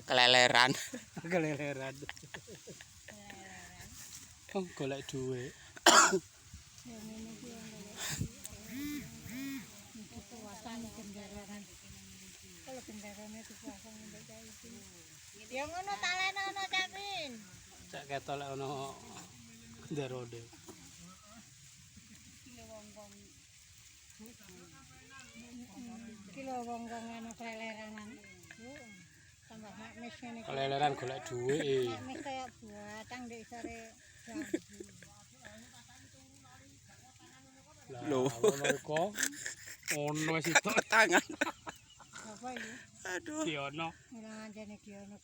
Keleleran. Keleleran. Oh, golek duit. Kalau kendaraannya dipasang untuk kayak itu. Ya ngono talena ono Camin. Cak ketok lek ono ndarone. Kilo wong-wong anu keleleran. Tambah mes ngene. Keleleran golek duit. Mes kaya buatang ndek sore jambu. Lho, ono iku. Ono wis itu Tangan. Apa iki? Aduh. Ki ono. Ora anjene ki ono.